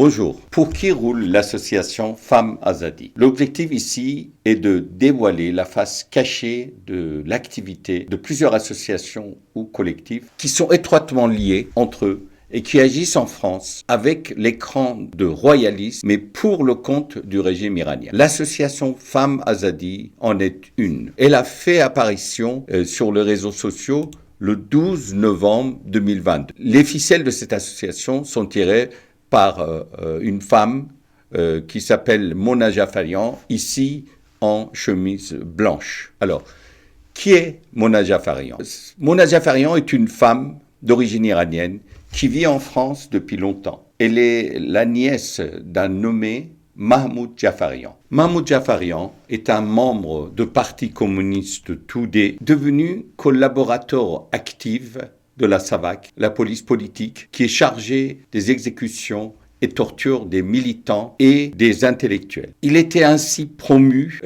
Bonjour. Pour qui roule l'association Femmes Azadi? L'objectif ici est de dévoiler la face cachée de l'activité de plusieurs associations ou collectifs qui sont étroitement liés entre eux et qui agissent en France avec l'écran de royalisme, mais pour le compte du régime iranien. L'association Femmes Azadi en est une. Elle a fait apparition sur les réseaux sociaux le 12 novembre 2022. Les ficelles de cette association sont tirées par une femme qui s'appelle Mona Jafarian, ici en chemise blanche. Alors, qui est Mona Jafarian? Mona Jafarian est une femme d'origine iranienne qui vit en France depuis longtemps. Elle est la nièce d'un nommé Mahmoud Jafarian. Mahmoud Jafarian est un membre du Parti communiste Toudé, devenu collaborateur actif de la SAVAK, la police politique, qui est chargée des exécutions et tortures des militants et des intellectuels. Il était ainsi promu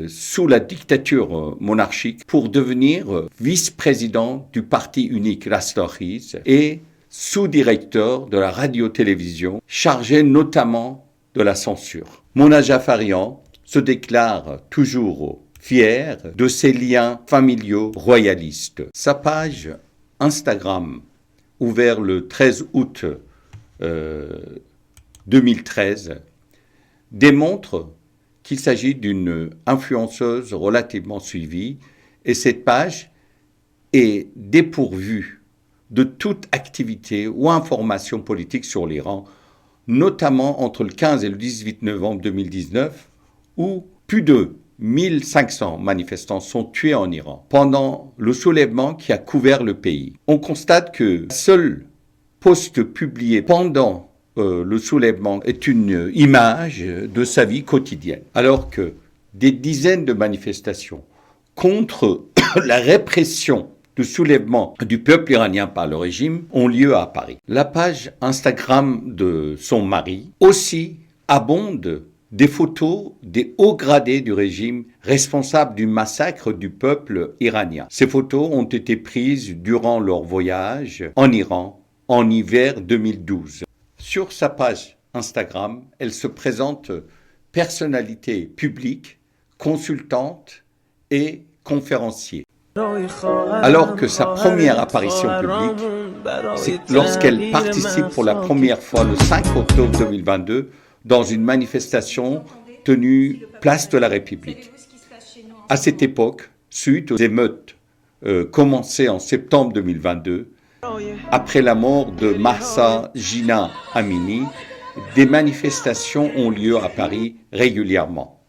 sous la dictature monarchique pour devenir vice-président du parti unique Rastakhis et sous-directeur de la radio-télévision, chargé notamment de la censure. Mona Jafarian se déclare toujours fière de ses liens familiaux royalistes. Sa page Instagram, ouvert le 13 août 2013, démontre qu'il s'agit d'une influenceuse relativement suivie et cette page est dépourvue de toute activité ou information politique sur l'Iran, notamment entre le 15 et le 18 novembre 2019, où plus de 1500 manifestants sont tués en Iran pendant le soulèvement qui a couvert le pays. On constate que le seul post publié pendant le soulèvement est une image de sa vie quotidienne, alors que des dizaines de manifestations contre la répression du soulèvement du peuple iranien par le régime ont lieu à Paris. La page Instagram de son mari aussi abonde des photos des hauts gradés du régime responsables du massacre du peuple iranien. Ces photos ont été prises durant leur voyage en Iran en hiver 2012. Sur sa page Instagram, elle se présente personnalité publique, consultante et conférencier. Alors que sa première apparition publique, c'est lorsqu'elle participe pour la première fois le 5 octobre 2022 dans une manifestation tenue place de la République. À cette époque, suite aux émeutes commencées en septembre 2022, après la mort de Mahsa Jina Amini, des manifestations ont lieu à Paris régulièrement.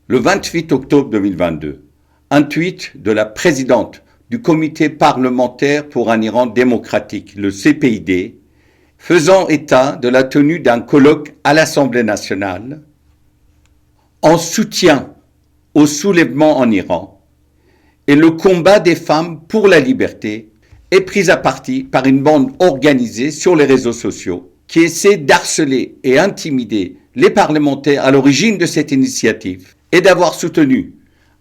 Le 28 octobre 2022, un tweet de la présidente du Comité parlementaire pour un Iran démocratique, le CPID, faisant état de la tenue d'un colloque à l'Assemblée nationale en soutien au soulèvement en Iran et le combat des femmes pour la liberté est pris à partie par une bande organisée sur les réseaux sociaux qui essaie d'harceler et intimider les parlementaires à l'origine de cette initiative et d'avoir soutenu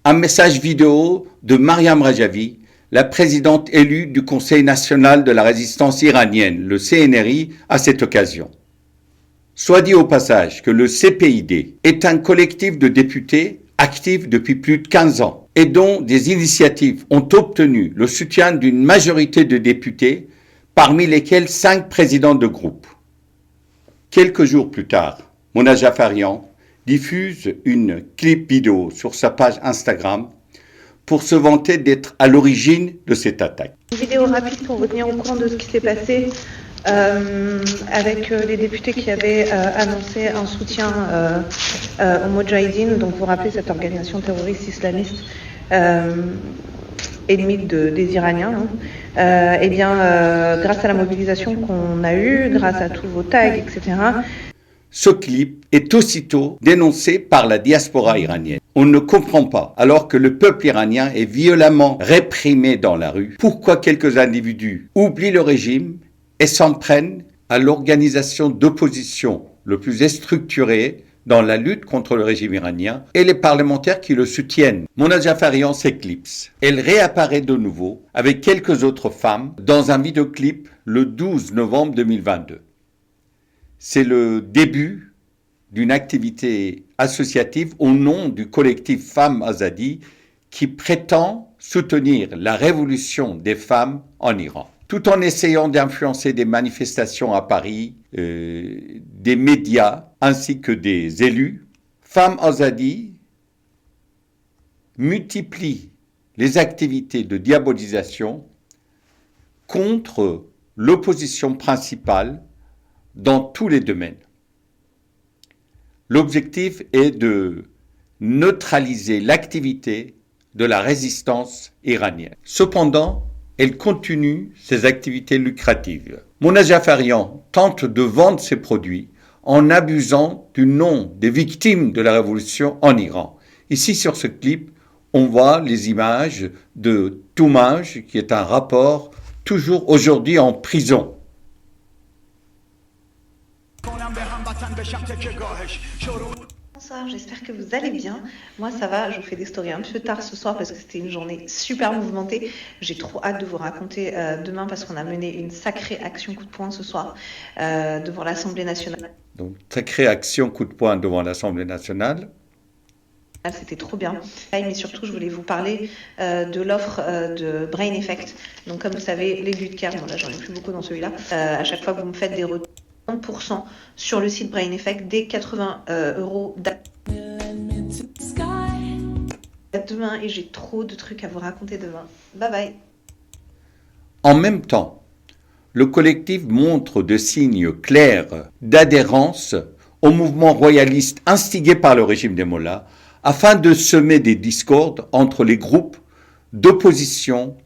un message vidéo de Mariam Rajavi, la présidente élue du Conseil national de la résistance iranienne, le CNRI, à cette occasion. Soit dit au passage que le CPID est un collectif de députés actif depuis plus de 15 ans et dont des initiatives ont obtenu le soutien d'une majorité de députés, parmi lesquels 5 présidents de groupe. Quelques jours plus tard, Mona Jafarian diffuse une clip vidéo sur sa page Instagram pour se vanter d'être à l'origine de cette attaque. Une vidéo rapide pour vous tenir au courant de ce qui s'est passé avec les députés qui avaient annoncé un soutien au Moudjahidine, donc vous rappelez cette organisation terroriste islamiste ennemie des Iraniens. Grâce à la mobilisation qu'on a eue, grâce à tous vos tags, etc., ce clip est aussitôt dénoncé par la diaspora iranienne. On ne comprend pas, alors que le peuple iranien est violemment réprimé dans la rue, pourquoi quelques individus oublient le régime et s'en prennent à l'organisation d'opposition le plus structurée dans la lutte contre le régime iranien et les parlementaires qui le soutiennent. Mona Jafarian s'éclipse. Elle réapparaît de nouveau avec quelques autres femmes dans un vidéoclip le 12 novembre 2022. c'est le début d'une activité associative au nom du collectif Femmes Azadi qui prétend soutenir la révolution des femmes en Iran, tout en essayant d'influencer des manifestations à Paris, des médias ainsi que des élus. Femmes Azadi multiplie les activités de diabolisation contre l'opposition principale dans tous les domaines. L'objectif est de neutraliser l'activité de la résistance iranienne. Cependant, elle continue ses activités lucratives. Mona Jafarian tente de vendre ses produits en abusant du nom des victimes de la révolution en Iran. Ici, sur ce clip, on voit les images de Toumaj, qui est un rapport toujours aujourd'hui en prison. Bonsoir, j'espère que vous allez bien. Moi ça va, je vous fais des stories un peu tard ce soir parce que c'était une journée super mouvementée. J'ai trop hâte de vous raconter demain parce qu'on a mené une sacrée action coup de poing ce soir devant l'Assemblée nationale. Donc, sacrée action coup de poing devant l'Assemblée nationale. C'était trop bien. Mais surtout, je voulais vous parler de l'offre de Brain Effect. Donc, comme vous savez, l'aiguille de Caire, bon là, j'en ai plus beaucoup dans celui-là. À chaque fois que vous me faites des retours, 30% sur le site Brain Effect, dès 80 € demain. Et j'ai trop de trucs à vous raconter demain. Bye bye. En même temps, le collectif montre de signes clairs d'adhérence au mouvement royaliste instigé par le régime des mollahs, afin de semer des discordes entre les groupes d'opposition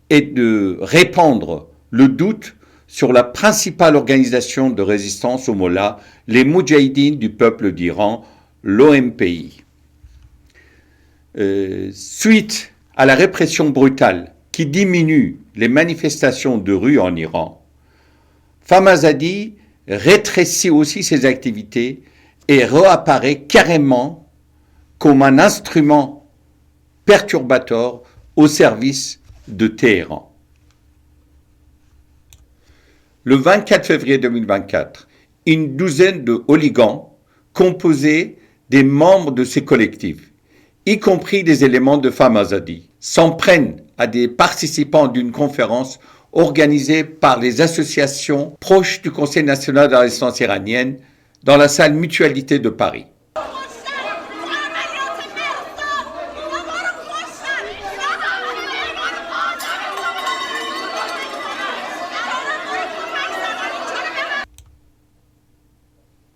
et de répandre le doute sur la principale organisation de résistance aux mollahs, les Moudjahidines du peuple d'Iran, l'OMPI. Suite à la répression brutale qui diminue les manifestations de rue en Iran, Femmes Azadi rétrécit aussi ses activités et réapparaît carrément comme un instrument perturbateur au service de Téhéran. Le 24 février 2024, une douzaine de hooligans composés des membres de ces collectifs, y compris des éléments de Femmes Azadi, s'en prennent à des participants d'une conférence organisée par les associations proches du Conseil national de la résistance iranienne dans la salle Mutualité de Paris.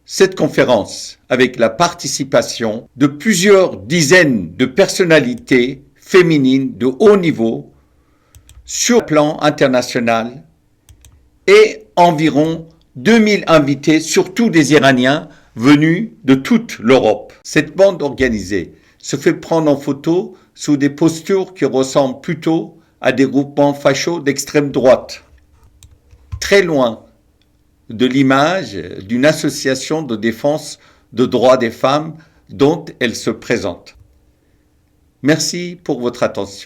Cette conférence, avec la participation de plusieurs dizaines de personnalités féminines de haut niveau sur le plan international et environ 2000 invités, surtout des Iraniens venus de toute l'Europe. Cette bande organisée se fait prendre en photo sous des postures qui ressemblent plutôt à des groupements fachos d'extrême droite. Très loin de l'image d'une association de défense de droits des femmes dont elle se présente. Merci pour votre attention.